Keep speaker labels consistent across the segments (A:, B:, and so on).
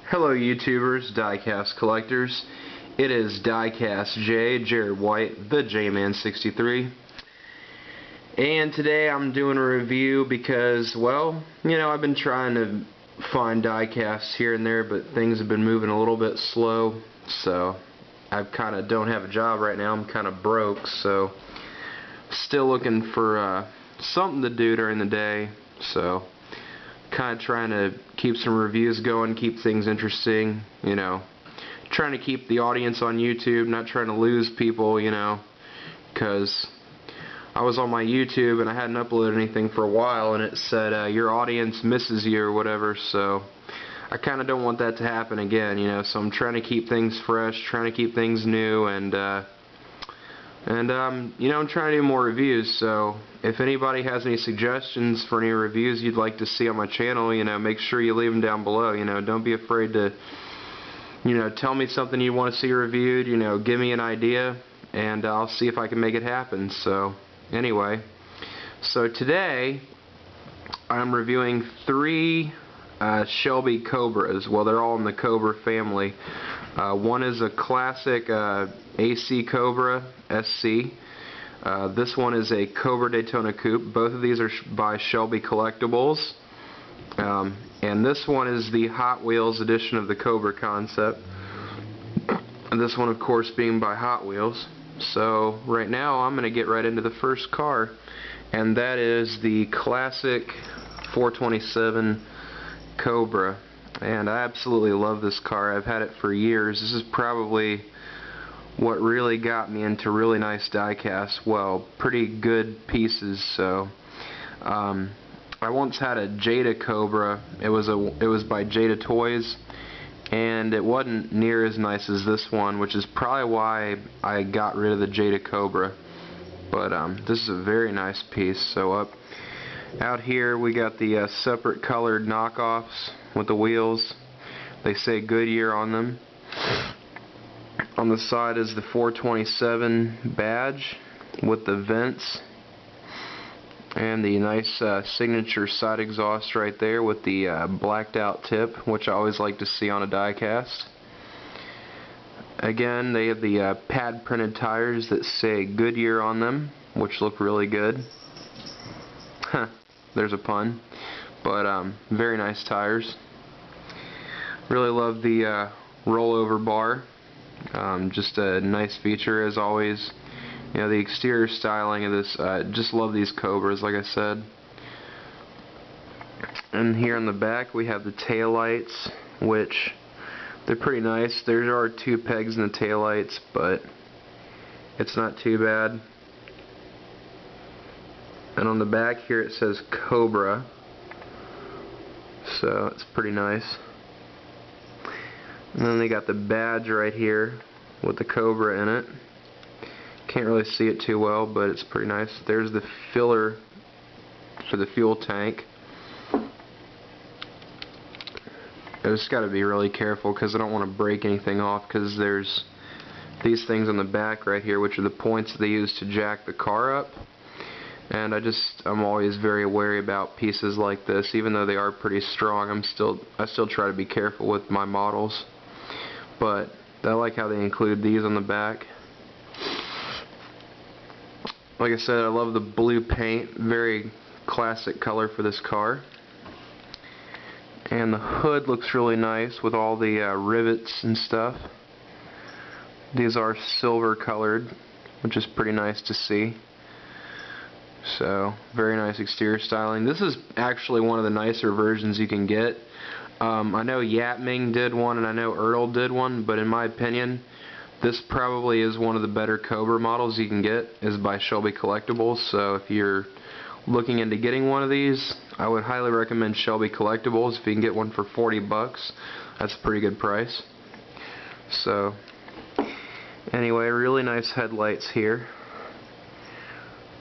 A: Hello YouTubers, diecast collectors. It is Diecast J, Jared White, the J-Man63. And today I'm doing a review because, well, I've been trying to find diecasts here and there, but things have been moving a little bit slow. So I kind of don't have a job right now. I'm kind of broke, so still looking for something to do during the day. So kind of trying to keep some reviews going, keep things interesting, trying to keep the audience on YouTube, not trying to lose people, because I was on my YouTube and I hadn't uploaded anything for a while and it said your audience misses you or whatever, so I kind of don't want that to happen again, so I'm trying to keep things fresh, trying to keep things new, and I'm trying to do more reviews. So if anybody has any suggestions for any reviews you'd like to see on my channel, make sure you leave them down below. Don't be afraid to, tell me something you want to see reviewed. Give me an idea, and I'll see if I can make it happen. So anyway, so today I'm reviewing three Shelby Cobras. Well, they're all in the Cobra family. One is a classic AC Cobra SC. This one is a Cobra Daytona coupe. Both of these are by Shelby Collectibles. And this one is the Hot Wheels edition of the Cobra concept. And this one, of course, being by Hot Wheels. So right now I'm going to get right into the first car, and that is the classic 427 Cobra. And I absolutely love this car. I've had it for years. This is probably what really got me into really nice diecasts. Well, pretty good pieces. So I once had a Jada Cobra. It was by Jada Toys, and it wasn't near as nice as this one, which is probably why I got rid of the Jada Cobra. But this is a very nice piece. So out here we got the separate colored knockoffs with the wheels. They say Goodyear on them. On the side is the 427 badge with the vents and the nice signature side exhaust right there with the blacked out tip, which I always like to see on a diecast. Again, they have the pad printed tires that say Goodyear on them, which look really good. There's a pun. But very nice tires. Really love the rollover bar. Just a nice feature as always. The exterior styling of this, just love these Cobras, like I said. And here in the back we have the taillights, which they're pretty nice. There are two pegs in the taillights, but it's not too bad. And on the back here it says Cobra, so it's pretty nice. And then they got the badge right here with the Cobra in it. Can't really see it too well, but it's pretty nice. There's the filler for the fuel tank. I just got to be really careful because I don't want to break anything off, because there's these things on the back right here, which are the points that they use to jack the car up. And I'm always very wary about pieces like this. Even though they are pretty strong, I still try to be careful with my models. But I like how they include these on the back. Like I said, I love the blue paint, very classic color for this car. And the hood looks really nice with all the rivets and stuff. These are silver colored, which is pretty nice to see. So, very nice exterior styling. This is actually one of the nicer versions you can get. I know Yap Ming did one and I know Earl did one, but in my opinion, this probably is one of the better Cobra models you can get, is by Shelby Collectibles. So if you're looking into getting one of these, I would highly recommend Shelby Collectibles. If you can get one for 40 bucks, that's a pretty good price. So, anyway, really nice headlights here.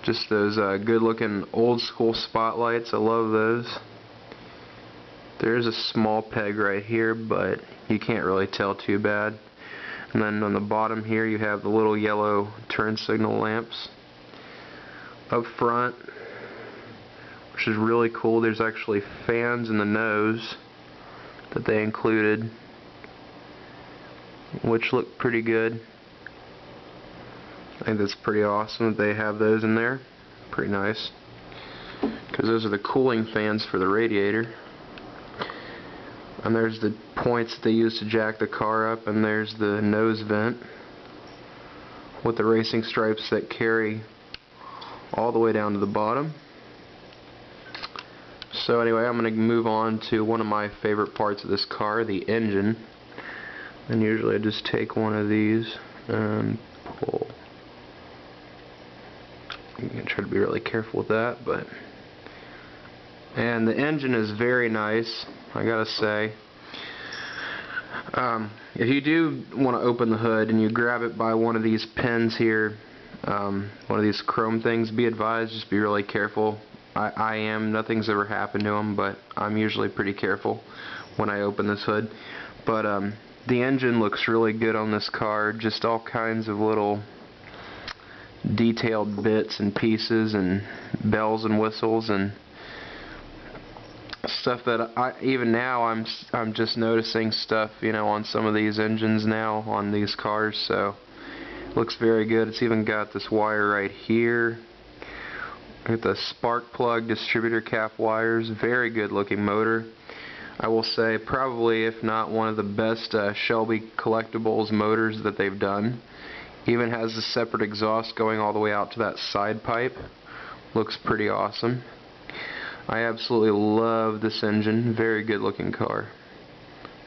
A: Just those good looking old school spotlights. I love those. There's a small peg right here, but you can't really tell too bad. And then on the bottom here you have the little yellow turn signal lamps. Up front, which is really cool, there's actually fans in the nose that they included. which look pretty good. I think that's pretty awesome that they have those in there. Pretty nice, because those are the cooling fans for the radiator. And there's the points that they use to jack the car up, and there's the nose vent with the racing stripes that carry all the way down to the bottom. So anyway, I'm going to move on to one of my favorite parts of this car, the engine. And usually I just take one of these and pull. I'm going to try to be really careful with that, and the engine is very nice, I gotta say. If you do want to open the hood and you grab it by one of these pins here, one of these chrome things, be advised, just be really careful. I am, nothing's ever happened to them, but I'm usually pretty careful when I open this hood. But the engine looks really good on this car, just all kinds of little detailed bits and pieces and bells and whistles and stuff that even now I'm just noticing stuff, you know, on some of these engines now on these cars. So it looks very good. It's even got this wire right here with the spark plug distributor cap wires. Very good looking motor. I will say probably, if not one of the best Shelby collectibles motors that they've done. Even has a separate exhaust going all the way out to that side pipe. Looks pretty awesome. I absolutely love this engine. Very good looking car.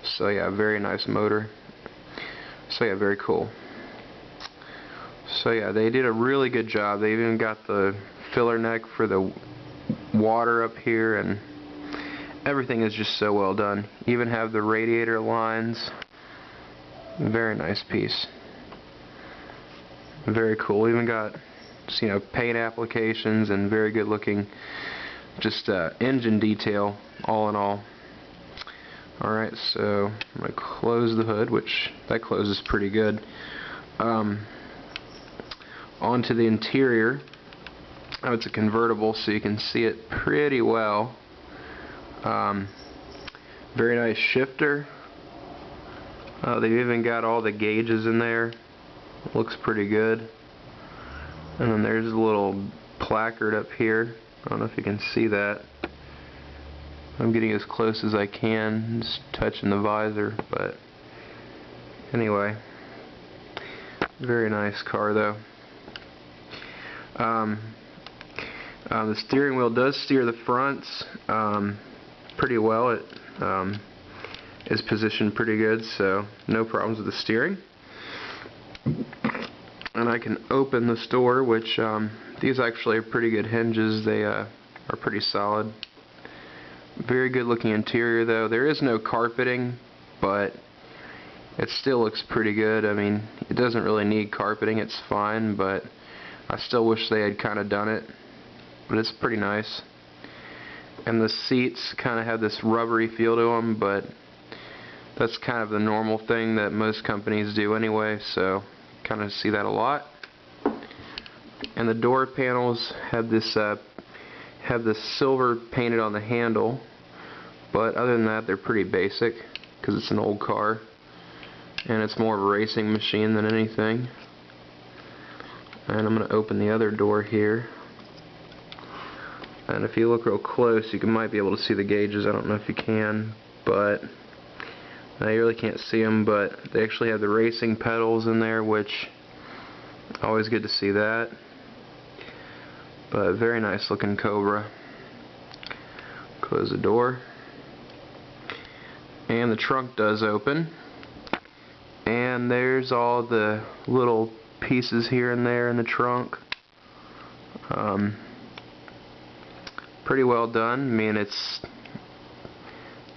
A: So yeah, very nice motor. So yeah, very cool. So yeah, they did a really good job. They even got the filler neck for the water up here, and everything is just so well done. Even have the radiator lines. Very nice piece. Very cool. Even got, you know, paint applications and very good looking just engine detail all in all. Alright, so I'm going to close the hood, which that closes pretty good. Onto the interior. Oh, it's a convertible, so you can see it pretty well. Very nice shifter. They've even got all the gauges in there. Looks pretty good. And then there's a little placard up here. I don't know if you can see that. I'm getting as close as I can, just touching the visor, but anyway, very nice car though. The steering wheel does steer the fronts pretty well. It is positioned pretty good, so no problems with the steering. And I can open this door, which these actually are pretty good hinges. They are pretty solid. Very good looking interior though. There is no carpeting, but it still looks pretty good. I mean, it doesn't really need carpeting, it's fine, but I still wish they had kind of done it. But it's pretty nice. And the seats kind of have this rubbery feel to them, but that's kind of the normal thing that most companies do anyway, so kind of see that a lot. And the door panels have this silver painted on the handle, but other than that they're pretty basic because it's an old car and it's more of a racing machine than anything. And I'm going to open the other door here, and if you look real close you might be able to see the gauges. I don't know if you can, but you really can't see them, but they actually have the racing pedals in there, which always good to see that. But very nice looking Cobra. Close the door. And the trunk does open. And there's all the little pieces here and there in the trunk. Pretty well done. I mean,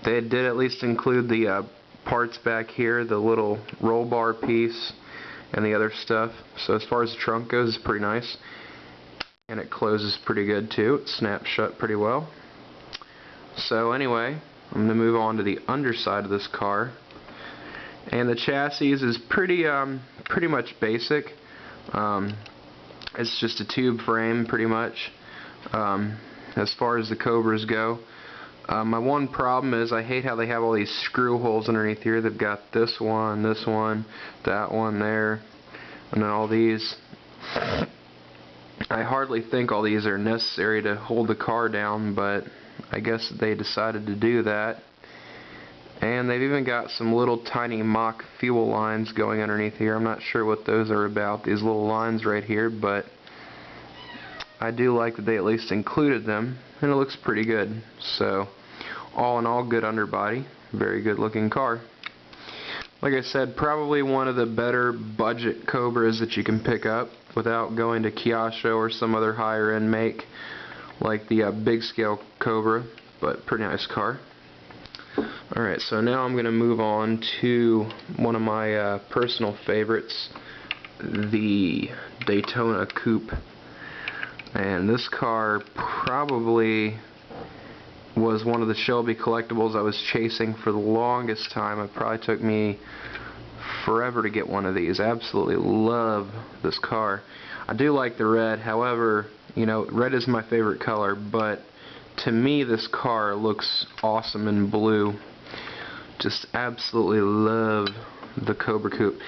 A: they did at least include the parts back here, the little roll bar piece and the other stuff. So as far as the trunk goes, it's pretty nice. And it closes pretty good too. It snaps shut pretty well. So anyway, I'm going to move on to the underside of this car. And the chassis is pretty much basic. It's just a tube frame pretty much. As far as the Cobras go, My one problem is I hate how they have all these screw holes underneath here. They've got this one, that one there, and then all these. I hardly think all these are necessary to hold the car down, but I guess they decided to do that. And they've even got some little tiny mock fuel lines going underneath here. I'm not sure what those are about, these little lines right here, but I do like that they at least included them, and it looks pretty good. So, all in all, good underbody, very good looking car. Like I said, probably one of the better budget Cobras that you can pick up without going to Kyosho or some other higher end make like the big scale Cobra, but pretty nice car. Alright, so now I'm going to move on to one of my personal favorites, the Daytona coupe. And this car probably was one of the Shelby collectibles I was chasing for the longest time. It probably took me forever to get one of these. I absolutely love this car. I do like the red, however, you know, red is my favorite color, but to me this car looks awesome in blue. Just absolutely love the Cobra coupe.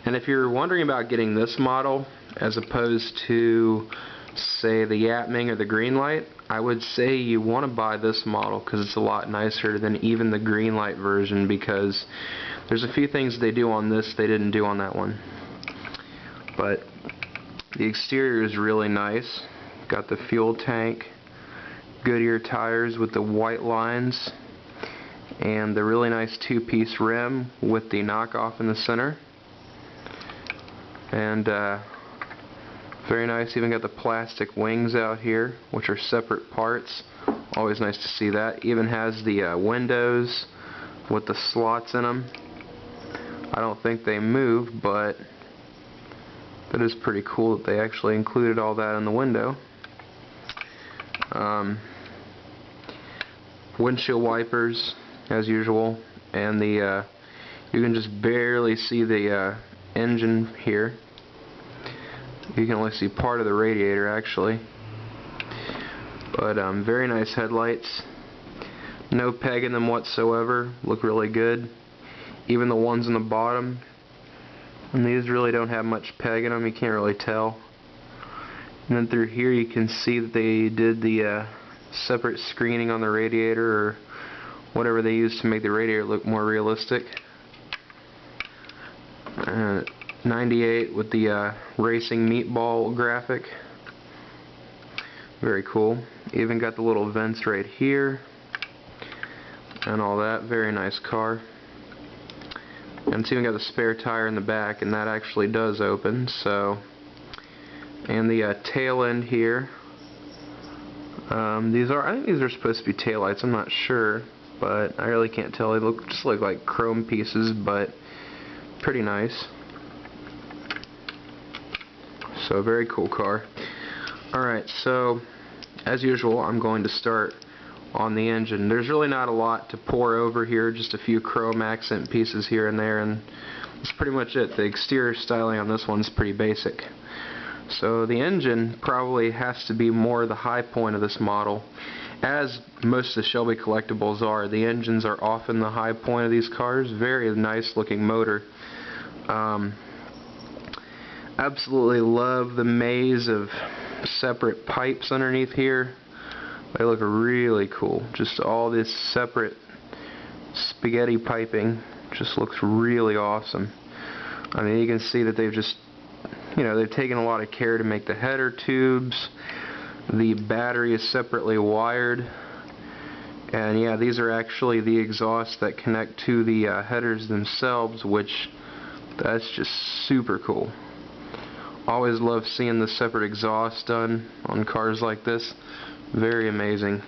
A: And if you're wondering about getting this model as opposed to, say, the Yatming or the Greenlight, I would say you want to buy this model because it's a lot nicer than even the Greenlight version, because there's a few things they do on this they didn't do on that one. But the exterior is really nice. Got the fuel tank, Goodyear tires with the white lines, and the really nice two-piece rim with the knockoff in the center. And very nice. Even got the plastic wings out here, which are separate parts. Always nice to see that. Even has the windows with the slots in them. I don't think they move, but that is pretty cool that they actually included all that in the window. Windshield wipers, as usual, and the you can just barely see the engine here. You can only see part of the radiator actually. But very nice headlights. No peg in them whatsoever. Look really good. Even the ones on the bottom. And these really don't have much peg in them. You can't really tell. And then through here you can see that they did the separate screening on the radiator, or whatever they used to make the radiator look more realistic. 98 with the racing meatball graphic. Very cool. Even got the little vents right here and all that. Very nice car. And it's even got the spare tire in the back, and that actually does open. So, and the tail end here. I think these are supposed to be taillights. I'm not sure, but I really can't tell. They just look like chrome pieces, but pretty nice. So, very cool car. Alright, so as usual, I'm going to start on the engine. There's really not a lot to pour over here, just a few chrome accent pieces here and there, and that's pretty much it. The exterior styling on this one's pretty basic. So the engine probably has to be more the high point of this model. As most of the Shelby collectibles are, the engines are often the high point of these cars. Very nice looking motor. Absolutely love the maze of separate pipes underneath here. They look really cool. Just all this separate spaghetti piping just looks really awesome. I mean, you can see that they've just, you know, they've taken a lot of care to make the header tubes. The battery is separately wired. And yeah, these are actually the exhausts that connect to the headers themselves, which that's just super cool. Always love seeing the separate exhaust done on cars like this. Very amazing.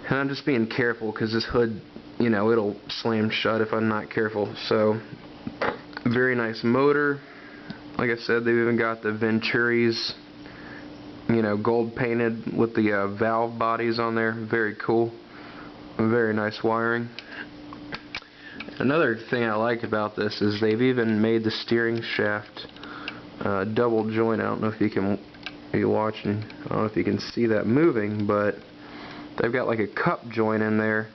A: And I'm just being careful because this hood, you know, it'll slam shut if I'm not careful. So, very nice motor. Like I said, they've even got the Venturis, you know, gold painted with the valve bodies on there. Very cool. Very nice wiring. Another thing I like about this is they've even made the steering shaft double joint. I don't know if you can be watching. I don't know if you can see that moving, but they've got like a cup joint in there.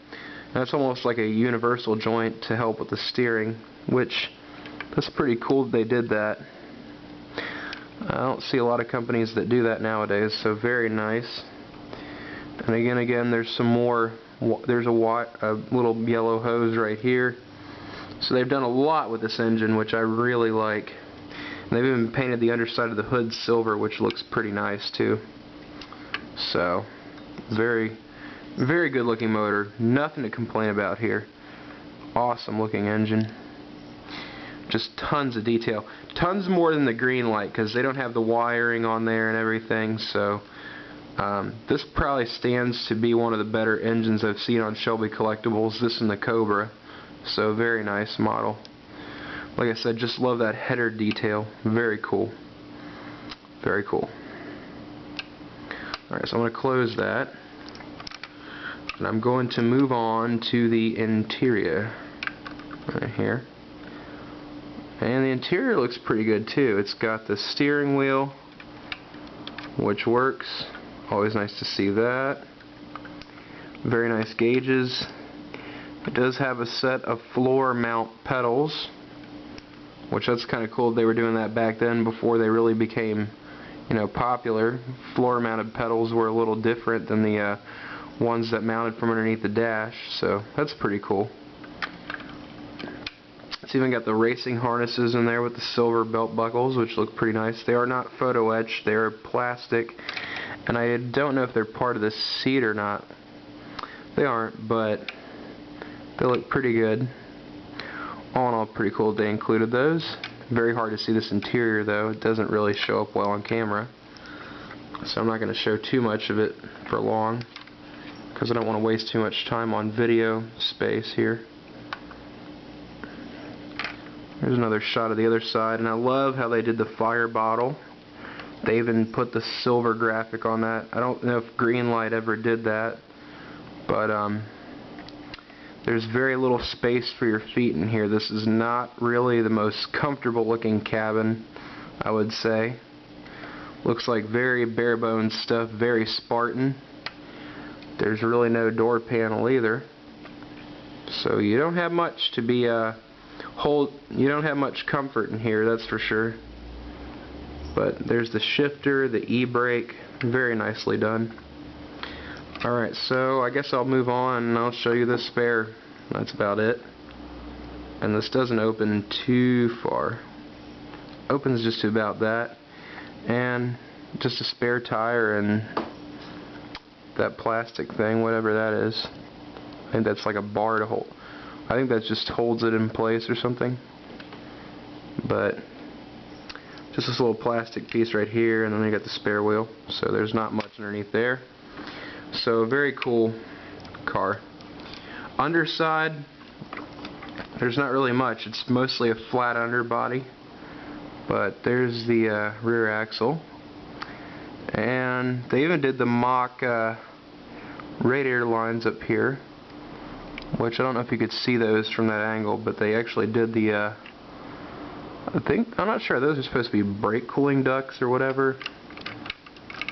A: That's almost like a universal joint to help with the steering, which that's pretty cool that they did that. I don't see a lot of companies that do that nowadays, so very nice. And again, there's some more. There's a little yellow hose right here. So they've done a lot with this engine, which I really like. And they've even painted the underside of the hood silver, which looks pretty nice too. So, very, very good looking motor. Nothing to complain about here. Awesome looking engine. Just tons of detail. Tons more than the green light, because they don't have the wiring on there and everything. So this probably stands to be one of the better engines I've seen on Shelby Collectibles. This and the Cobra. So very nice model. Like I said, just love that header detail. Very cool. Very cool. Alright, so I'm going to close that. And I'm going to move on to the interior. Right here. And the interior looks pretty good too. It's got the steering wheel, which works. Always nice to see that. Very nice gauges. It does have a set of floor mount pedals, which that's kind of cool. They were doing that back then before they really became, you know, popular. Floor mounted pedals were a little different than the ones that mounted from underneath the dash, so that's pretty cool. It's even got the racing harnesses in there with the silver belt buckles, which look pretty nice. They are not photo etched, they are plastic, and I don't know if they're part of the seat or not. They aren't, but they look pretty good. All in all, pretty cool they included those. Very hard to see this interior though. It doesn't really show up well on camera, so I'm not going to show too much of it for long, because I don't want to waste too much time on video space here. There's another shot of the other side, and I love how they did the fire bottle. They even put the silver graphic on that. I don't know if Greenlight ever did that, but there's very little space for your feet in here. This is not really the most comfortable looking cabin, I would say. Looks like very bare bones stuff, very Spartan. There's really no door panel either, so you don't have much to be you don't have much comfort in here, that's for sure. But there's the shifter, the e-brake, very nicely done. Alright, so I guess I'll move on and I'll show you the spare. That's about it. And this doesn't open too far. Opens just to about that. And just a spare tire and that plastic thing, whatever that is. I think that's like a bar to hold. I think that just holds it in place or something. But just this little plastic piece right here, and then you got the spare wheel. So there's not much underneath there. So very cool car. Underside, there's not really much. It's mostly a flat underbody. But there's the rear axle. And they even did the mock radiator lines up here, which I don't know if you could see those from that angle, but they actually did the I'm not sure, those are supposed to be brake cooling ducts or whatever.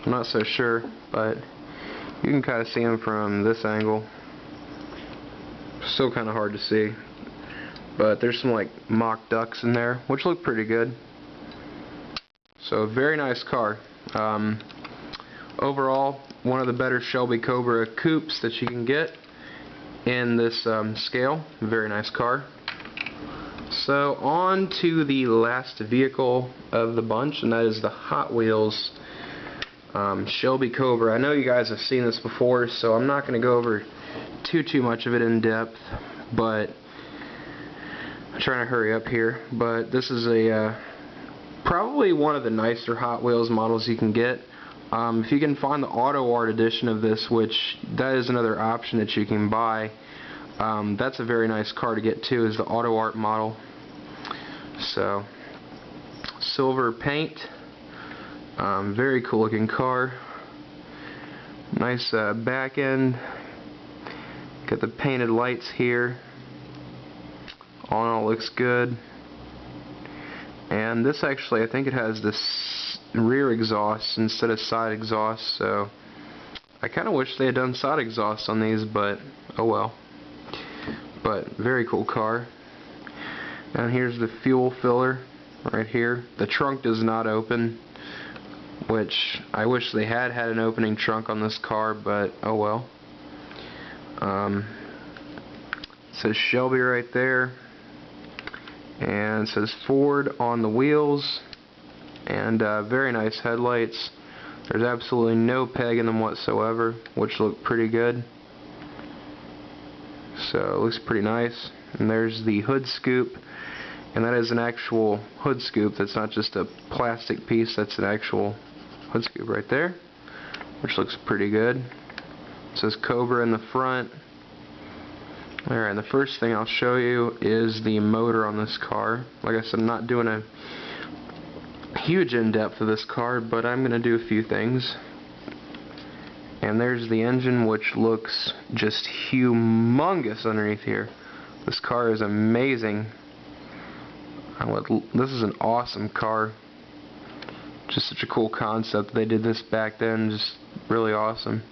A: I'm not so sure, but you can kind of see them from this angle. Still kind of hard to see, but there's some like mock ducts in there, which look pretty good. So very nice car. Overall, one of the better Shelby Cobra coupes that you can get in this scale. Very nice car. So on to the last vehicle of the bunch, and that is the Hot Wheels Shelby Cobra. I know you guys have seen this before, so I'm not going to go over too much of it in depth, but I'm trying to hurry up here. But this is a probably one of the nicer Hot Wheels models you can get. If you can find the Auto Art edition of this, which that is another option that you can buy, that's a very nice car to get too, is the Auto Art model. So, silver paint, very cool looking car. Nice back end. Got the painted lights here. All in all, looks good. And this actually, I think it has this rear exhaust instead of side exhaust, so I kind of wish they had done side exhaust on these, but oh well. But very cool car. And here's the fuel filler right here. The trunk does not open, which I wish they had an opening trunk on this car, but oh well. It says Shelby right there, and it says Ford on the wheels, and very nice headlights. There's absolutely no peg in them whatsoever, which look pretty good. So it looks pretty nice. And there's the hood scoop, and that is an actual hood scoop. That's not just a plastic piece, that's an actual hood scoop right there, which looks pretty good. It says Cobra in the front. Alright, the first thing I'll show you is the motor on this car. Like I said, I'm not doing a huge in-depth of this car, but I'm going to do a few things. And there's the engine, which looks just humongous underneath here. This car is amazing. This is an awesome car. Just such a cool concept. They did this back then, just really awesome.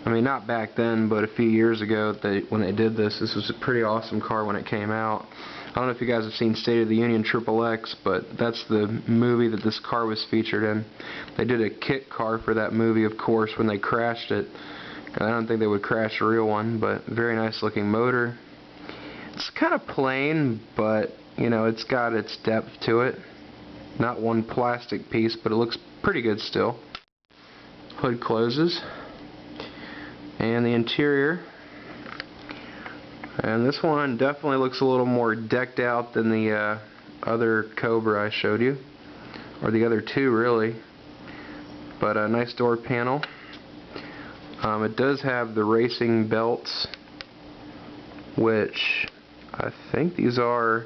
A: I mean, not back then, but a few years ago when they did this was a pretty awesome car when it came out. I don't know if you guys have seen State of the Union XXX, but that's the movie that this car was featured in. They did a kit car for that movie, of course, when they crashed it. I don't think they would crash a real one, but very nice looking motor. It's kind of plain, but you know, it's got its depth to it. Not one plastic piece, but it looks pretty good still. Hood closes. And the interior, and this one definitely looks a little more decked out than the other Cobra I showed you, or the other two really, but a nice door panel. It does have the racing belts, which I think these are,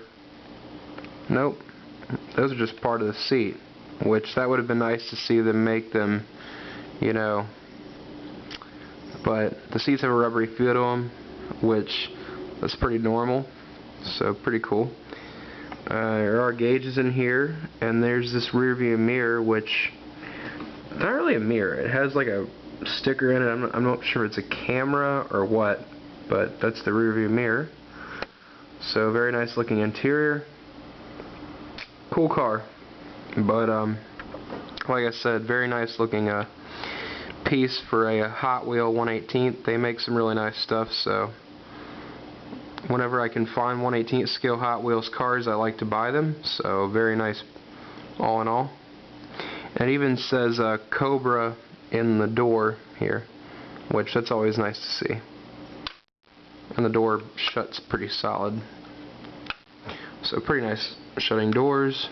A: nope, those are just part of the seat, which that would have been nice to see them make them, you know. But the seats have a rubbery feel to them, which is pretty normal, so pretty cool. There are gauges in here, and there's this rear view mirror, which not really a mirror. It has like a sticker in it. I'm not sure if it's a camera or what, but that's the rear view mirror. So very nice looking interior. Cool car, but like I said, very nice looking piece for a Hot Wheel 1/18. They make some really nice stuff, so whenever I can find 1/18 scale Hot Wheels cars, I like to buy them. So very nice all in all. And it even says Cobra in the door here, which that's always nice to see. And the door shuts pretty solid, so pretty nice shutting doors.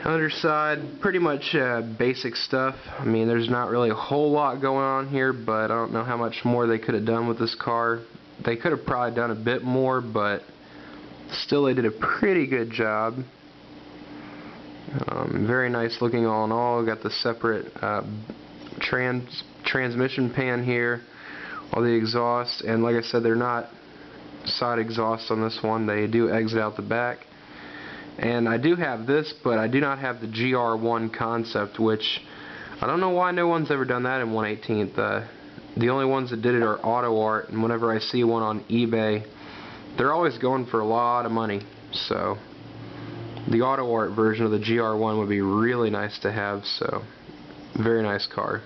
A: Underside, pretty much basic stuff. I mean, there's not really a whole lot going on here, but I don't know how much more they could have done with this car. They could have probably done a bit more, but still they did a pretty good job. Very nice looking all in all. Got the separate transmission pan here, all the exhaust, and like I said, they're not side exhausts on this one. They do exit out the back. And I do have this, but I do not have the GR1 concept, which I don't know why no one's ever done that in 1/18. The only ones that did it are Auto Art, and whenever I see one on eBay, they're always going for a lot of money. So the Auto Art version of the GR1 would be really nice to have, so very nice car.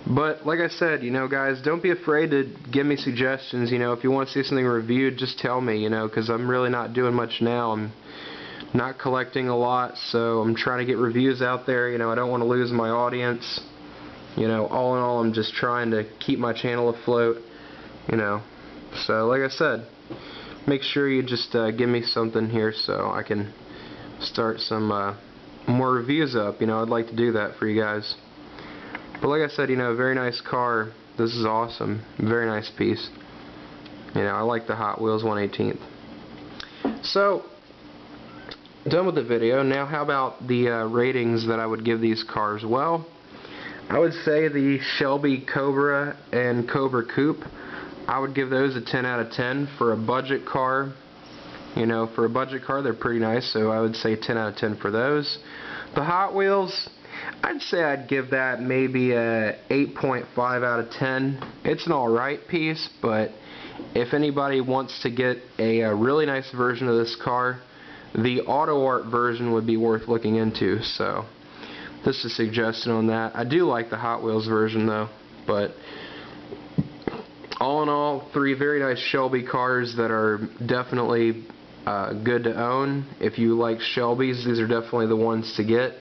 A: But like I said, you know, guys, don't be afraid to give me suggestions. You know, if you want to see something reviewed, just tell me, you know, because I'm really not doing much now. I'm not collecting a lot, so I'm trying to get reviews out there. You know, I don't want to lose my audience. You know, all in all, I'm just trying to keep my channel afloat, you know. So like I said, make sure you just give me something here so I can start some more reviews up. You know, I'd like to do that for you guys. But like I said, you know, very nice car. This is awesome. Very nice piece. You know, I like the Hot Wheels 1/18. So, done with the video. Now how about the ratings that I would give these cars? Well, I would say the Shelby Cobra and Cobra Coupe, I would give those a 10 out of 10 for a budget car. You know, for a budget car, they're pretty nice, so I would say 10 out of 10 for those. The Hot Wheels, I'd say I'd give that maybe a 8.5 out of 10. It's an alright piece, but if anybody wants to get a really nice version of this car, the auto art version would be worth looking into. So this is a suggestion on that. I do like the Hot Wheels version though, but all in all, 3 very nice Shelby cars that are definitely good to own. If you like Shelbys, these are definitely the ones to get.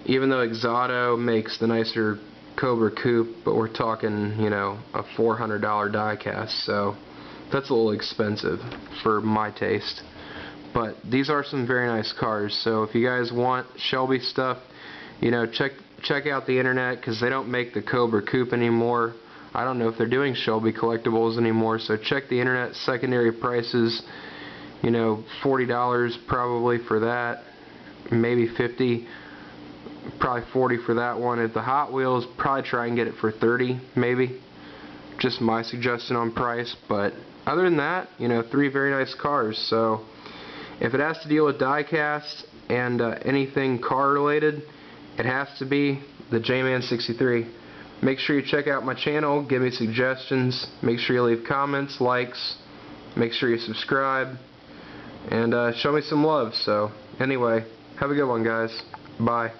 A: Even though Exodo makes the nicer Cobra coupe, but we're talking, you know, a $400 diecast, so that's a little expensive for my taste. But these are some very nice cars, so if you guys want Shelby stuff, you know, check out the internet, because they don't make the Cobra coupe anymore. I don't know if they're doing Shelby collectibles anymore, so check the internet. Secondary prices, you know, $40 probably for that, maybe $50, probably $40 for that one. At the Hot Wheels, probably try and get it for $30 maybe. Just my suggestion on price, but other than that, you know, 3 very nice cars. So if it has to deal with diecast and anything car related, it has to be the J-Man 63. Make sure you check out my channel, give me suggestions, make sure you leave comments, likes, make sure you subscribe, and show me some love. So anyway, have a good one, guys. Bye.